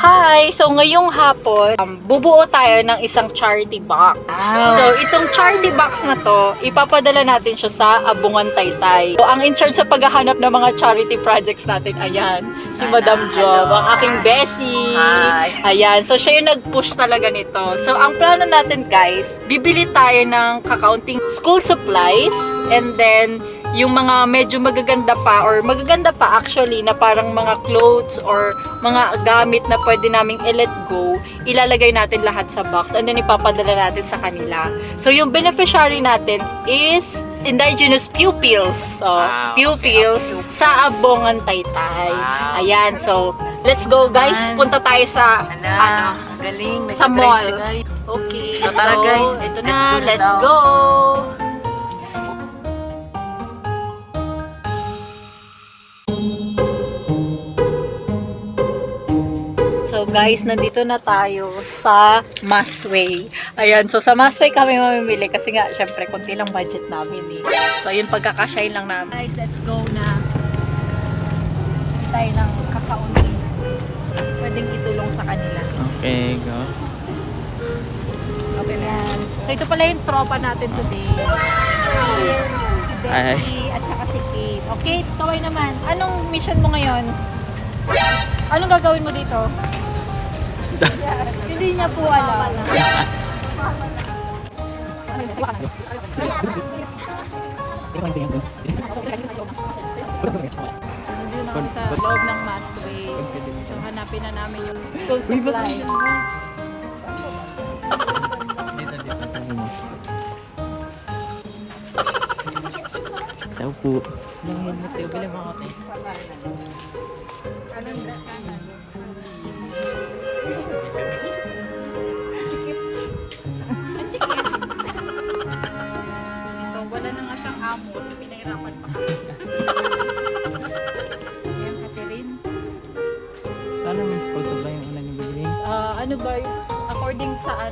Hi! So ngayong hapon, bubuo tayo ng isang charity box. Wow. So itong charity box na to, ipapadala natin siya sa Abungan Taytay. So ang in charge sa paghahanap ng mga charity projects natin, ayan, si Madam Job, ang aking bestie. Hi. Ayan, so siya yung nag-push talaga nito. So ang plano natin guys, bibili tayo ng kakaunting school supplies and then yung mga medyo magaganda pa actually na parang mga clothes or mga gamit na pwede naming i-let go, ilalagay natin lahat sa box and then ipapadala natin sa kanila. So yung beneficiary natin is indigenous pupils. So, Wow, pupils okay. sa Abungan Taytay. Wow. Ayan, so let's go guys. Punta tayo sa Ang galing. May sa surprise mall. siya, guys. Okay, So, tara, guys. ito Let's na, go na let's daw. go! So guys, nandito na tayo sa Masway. Ayan, so sa Masway kami mamimili kasi nga, syempre, konti lang budget namin eh. So ayun, pagkakasyahin lang namin. Guys, let's go na. Tayo ng kakaunti. Pwedeng itulong sa kanila. Okay, go. Okay yan. So ito pala yung tropa natin today. Si Becky at saka si Kate. Okay, kaway naman. Anong mission mo ngayon? Anong gagawin mo dito? Hindi niya po alam. Nandun ako sa loob ng Masway. So hanapin na namin yung school supplies. Tao po. Yung helmet tayo, bilang mga kape. Ang chicken. Ito, wala na nga siyang amot. Pinahirapan pa. Ayan, Catherine. Ano yung school supply yung unang yung bibili? Ano ba, according sa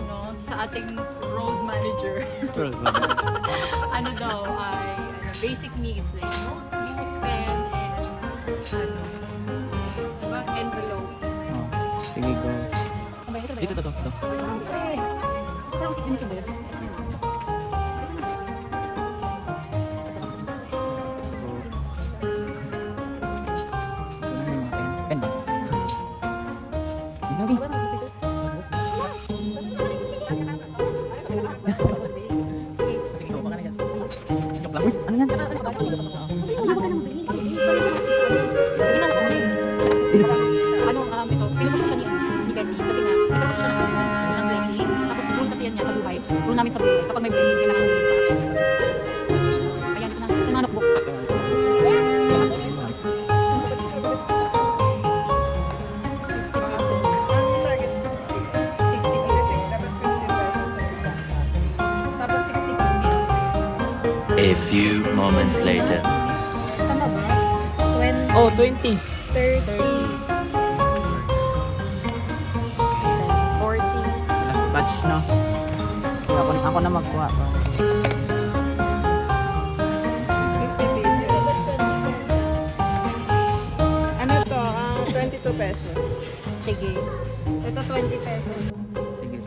ating road manager, ano daw ay basic needs like notebook, pen, and diba? Envelope. Oh, sige, go. Dito, dito, dito. Pen ba? Ang gabi. Sige, go. Baka na dyan. Joke lang. Uy, ano yan? Ito, pinupush siya ni Bessie kasi nga, nagkaroon siya ng blessing. Tapos rule kasi yan niya sa buhay. Rule namin sa buhay. Kapag may blessing, kailangan magiging pa. Ayan, ito na. Ito yung mga notebook. Tapos 60 pesos. A few moments later. Tama ba? 20, Oh, 20. 30, 40. Last batch, no? Ako na magkuha. Ano to? 22 pesos. Sige. Ito 20 pesos. Sige.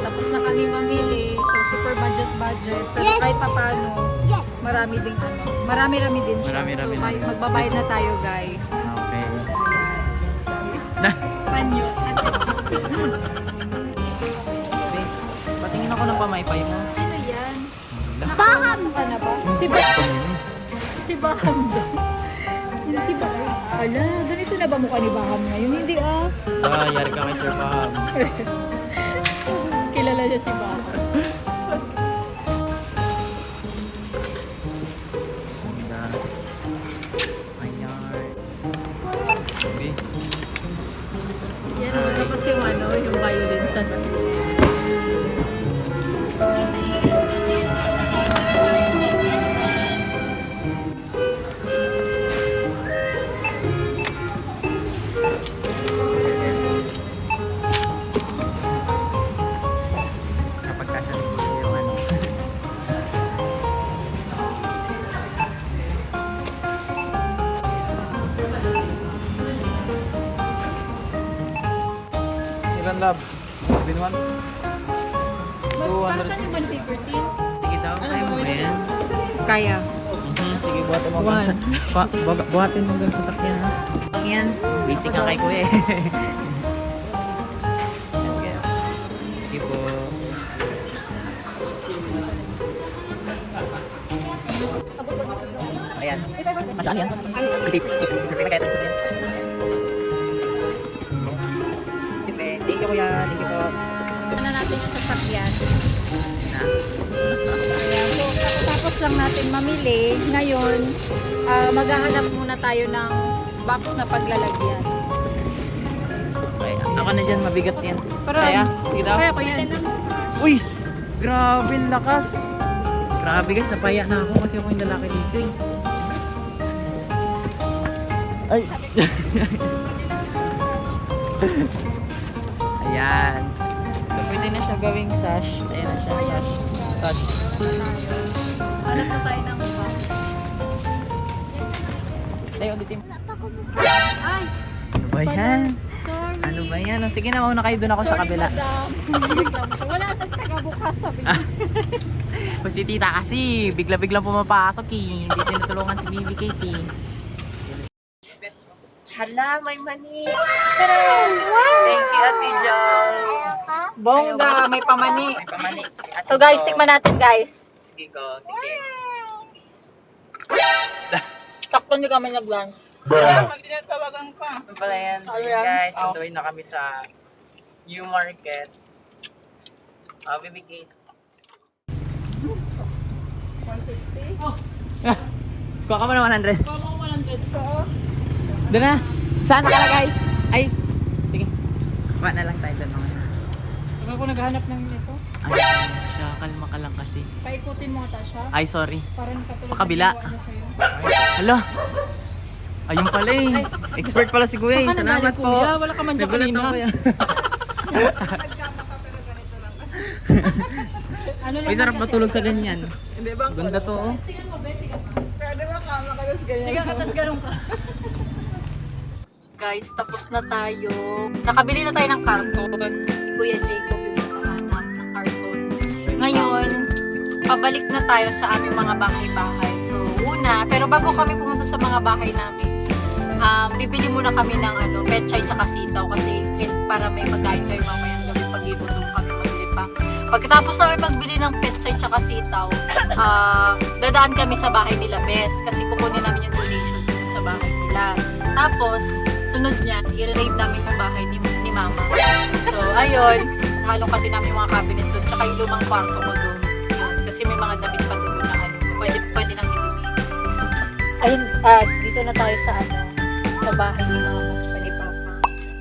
tapos na kami mamili. So, super budget. Pero kahit papano, marami din marami-rami din siya. Marami-rami so, na. magbabayad na tayo, guys. Okay. Ayan. Na. Panyo. Okay. Patingin ako ng pamaypay mo. Sino yan? Baham ka na ba? Si Baham. Si Baham daw. Yun si Baham. Ala, ganito na ba mukha ni Baham ngayon? Hindi ah. Yari ka kay Sir Paham. Kilala siya si Baham. Ganda. Ayan. Okay. Yan, tapos yung yung violin sa Kapag kasya yung Ilan lab? Binuan? Para saan yung 150? Sige daw, kaya mo ba yan? Kaya. Sige, buhatin mo hanggang buhatin mo hanggang sasakyan ha. Yan. Basic nga kay kuya eh. Okay. Sige po. Ayan. Masaan yan? Thank you kuya. Thank you po. Na natin yung sasakyan. Na. Ayan. So, tapos lang natin mamili. Ngayon, maghahanap muna tayo ng box na paglalagyan. Okay. Ako na dyan, mabigat yan. Pero, Kaya? Sige daw. Kaya ko yan. Uy! Grabe ang lakas! Grabe guys, napaya na ako kasi ako yung lalaki dito eh. Ay! Ayan. So, pwede na siya gawing sash. Ayan na siya, sash. Sash. Hanap na tayo ng box. Tayo ulitin. Ay! Ano ba yan? Sorry. Ano ba yan? O, sige na, mauna kayo doon ako sa kabila. Sorry, madam. Wala nang taga-bukas sabi niya. Si tita kasi, bigla-biglang pumapasok eh. Hindi tinutulungan si Bibi Katie. Hala, may mani. Thank you, Ate Jones. Bongga, may pamani. May pamani. So guys, tikman natin guys. Sige go, sige. Sakto hindi kami nag-lunch. Magtatawagan ka. Ano pala yan? Sige Ayan. guys, Oh. sunduin na kami sa New Market. Bibi Kate. 150? Kuha ka mo na 100. Kamo 100 ko. Doon na. Saan nakalagay? Ay. Sige. Kuha na lang tayo doon mga. Huwag ako naghahanap ng ito. Ay, siya. Kalma ka lang kasi. Paikutin mo ata siya. Ay, sorry. Parang katulad Pakabila. ng ginawa niya sa'yo. Hala. Ayun pala eh. Expert pala si Kuya eh. Saan ka Salamat nanggaling, po. Kuya? Wala ka man dyan Nagulat kanina. ako, Kuya. Nagkama ka pero ganito lang. Ano lang May sarap kasi- matulog sa ganyan. Hindi ba? Ganda to oh. Tingnan mo, Besi ka. Kaya di ba kama ka tapos ganyan? Tiga ka, tas garong ka. Guys, tapos na tayo. Nakabili na tayo ng karton. Si Kuya Jacob yung nakahanap ng karton. Ngayon, pabalik na tayo sa aming mga bahay-bahay. So, pero bago kami pumunta sa mga bahay namin, bibili muna kami ng petchay tsaka sitaw kasi para may pagkain kayo mamayang gabi pag ibutom kami magbili pa. Pagkatapos namin magbili ng petchay tsaka sitaw, dadaan kami sa bahay nila Bes kasi kukunin namin yung donations dun sa bahay nila. Tapos, sunod niyan, i-raid namin yung bahay ni Mama. So, ayun, halongkatin namin yung mga cabinet doon tsaka yung lumang kwarto ko doon. Kasi may mga damit pa doon na pwede nang i-donate. Ayun, dito na tayo sa sa bahay ni Mama at ni Papa.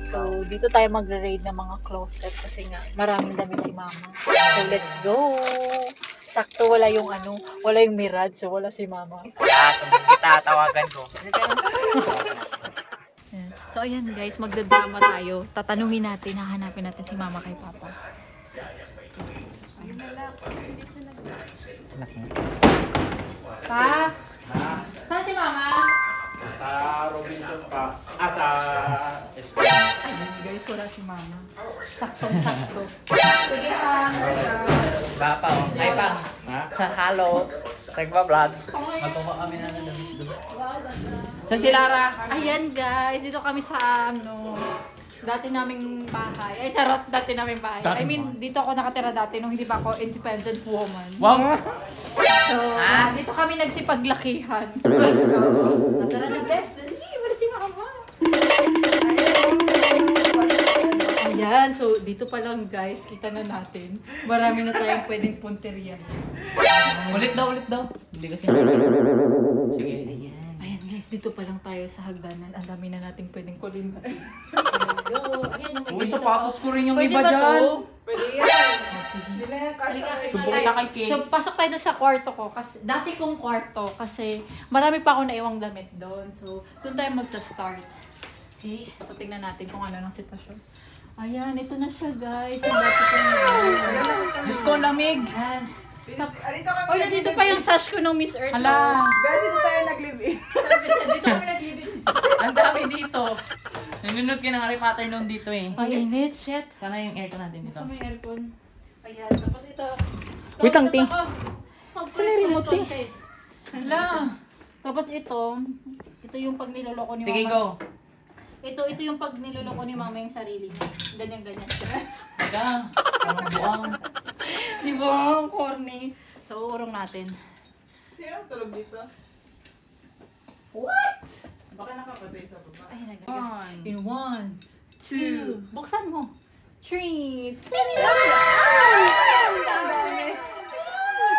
So, dito tayo magre-raid ng mga closet kasi nga maraming damit si Mama. So, let's go! Sakto wala yung Mirage, so wala si Mama. Sumbong kita, tawagan ko. Ayan. So, ayan guys, magdadrama tayo. Tatanungin natin, hahanapin natin si Mama kay Papa. Pa? Saan si Mama? Sa Robinson pa. Sa Esquire. guys, wala si mama. Saktong-sakto. Sige, Papa, oh. Ay, Pang. Ha? Hello. Nagpa-vlog. Magkuha kami na damit doon. So, si Lara. Ayan guys, dito kami sa dati naming bahay. Ay, charot, dati naming bahay. I mean, dito ako nakatira dati nung hindi pa ako independent woman. Wow! So, dito kami nagsipaglakihan. Tara na, best. Dali, wala si mama. Ayan, so dito pa lang guys, kita na natin. Marami na tayong pwedeng punteriya. Ulit daw. Hindi kasi. Sige. Ayan guys, dito pa lang tayo sa hagdanan. Ang dami na nating pwedeng kulimba. Let's go. Ayan, Uy, sapatos ko rin yung Pwede iba ba dyan. to? Pwede yan. Sige. Hindi na yan kasha. Subukan na kay Kate. So, pasok tayo doon sa kwarto ko. Kasi, dati kong kwarto kasi marami pa ako naiwang damit doon. So, doon tayo magsa-start. Okay? So, tingnan natin kung ano ng sitwasyon. Ayan, ito na siya guys. Yung dati kong Diyos ko, lamig. Ayan. Dito kami Oh, nandito pa yung sash ko ng Miss Earth. Hala. Guys, dito tayo nag-live-in. Sabi siya, dito kami naglibid. Ang dami dito. Nanonood ka ng Harry Potter noon dito eh. Ang init, shit. Sana yung aircon natin dito. Sa may aircon. Ayan, tapos ito. Wait lang, Ting. Saan yung remote, Ting? Hala. Tapos ito yung pag niloloko ni Sige, mama. go. Ito yung pag niloloko ni mama yung sarili niya. Ganyan. Hala. Ang buang. Di ba? Ang corny. So, uurong natin. Sino ang tulog dito? What? Baka nakapatay sa baba. Ay, nag- One. In 1, 2, buksan mo. 3, 2, Ang dami.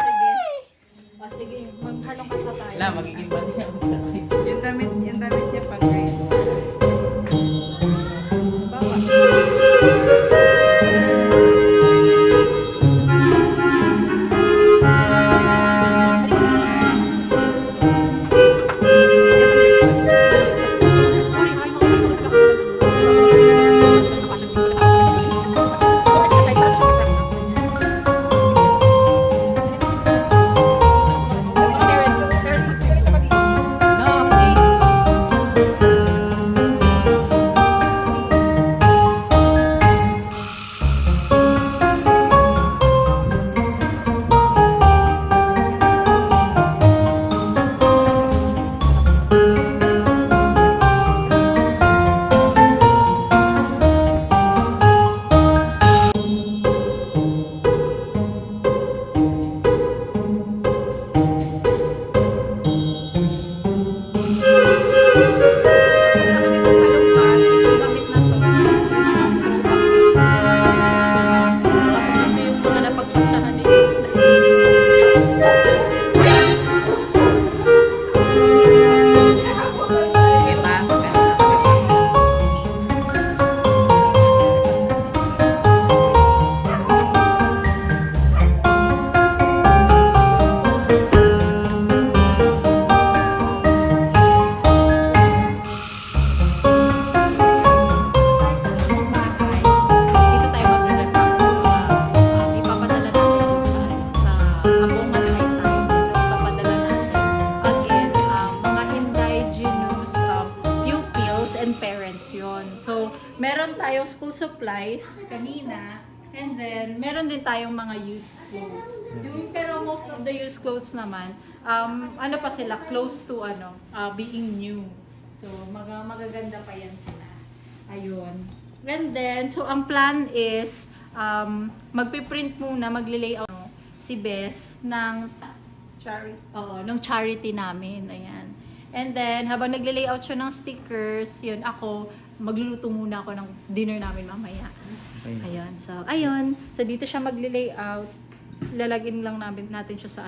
Sige. Sige, maghalong kanta tayo. Hala, magiging ba niya? Yung damit niya pag grade. meron tayong school supplies kanina. And then, meron din tayong mga used clothes. Pero most of the used clothes naman, ano pa sila, close to being new. So, magaganda pa yan sila. Ayun. And then, so ang plan is, magpiprint muna, magle-layout si Bess ng Charity. ng charity namin. Ayan. And then, habang nagle-layout siya ng stickers, yun, ako, magluluto muna ako ng dinner namin mamaya. Ayan. So, ayun. So, dito siya magle-layout. Lalagyan lang natin siya sa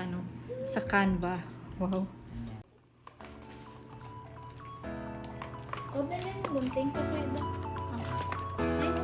sa Canva. Wow. Open na yung gunting pa, sir. Ayun.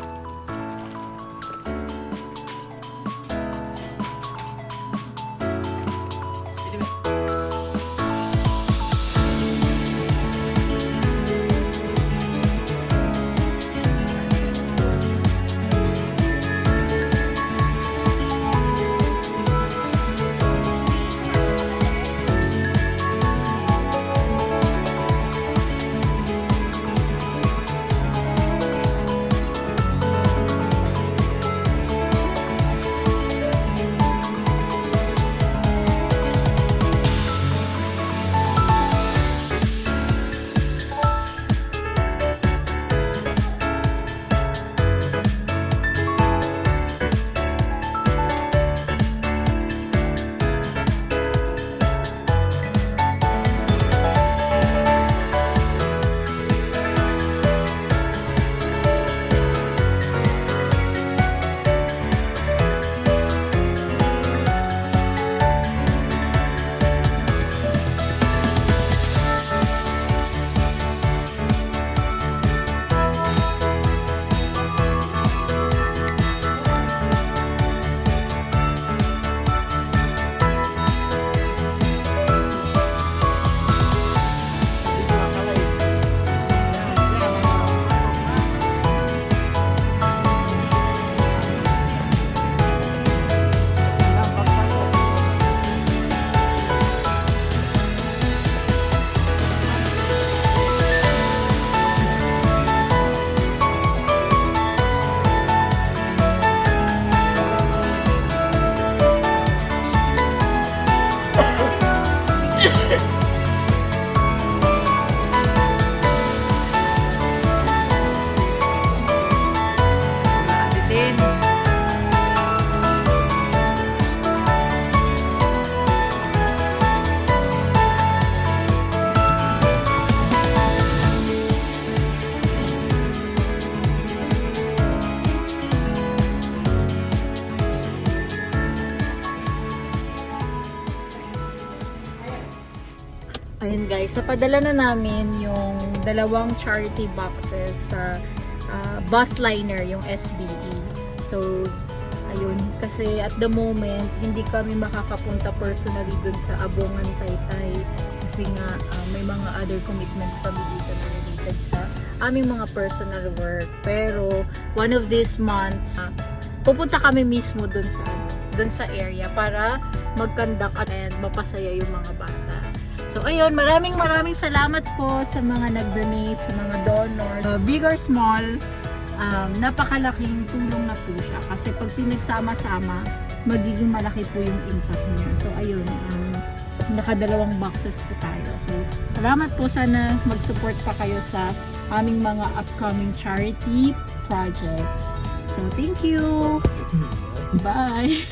Ayun guys, napadala na namin yung 2 charity boxes sa bus liner, yung SBE. So, ayun, kasi at the moment, hindi kami makakapunta personally dun sa Abongan, Taytay. Kasi nga, may mga other commitments kami dito na related sa aming mga personal work. Pero, one of these months, pupunta kami mismo dun sa area para mag-conduct and mapasaya yung mga bata. So, ayun, maraming salamat po sa mga nag-donate, sa mga donors. Big or small, napakalaking tulong na po siya. Kasi pag pinagsama-sama, magiging malaki po yung impact niya. So, ayun, naka-2 boxes po tayo. So, salamat po. Sana mag-support pa kayo sa aming mga upcoming charity projects. So, thank you! Bye!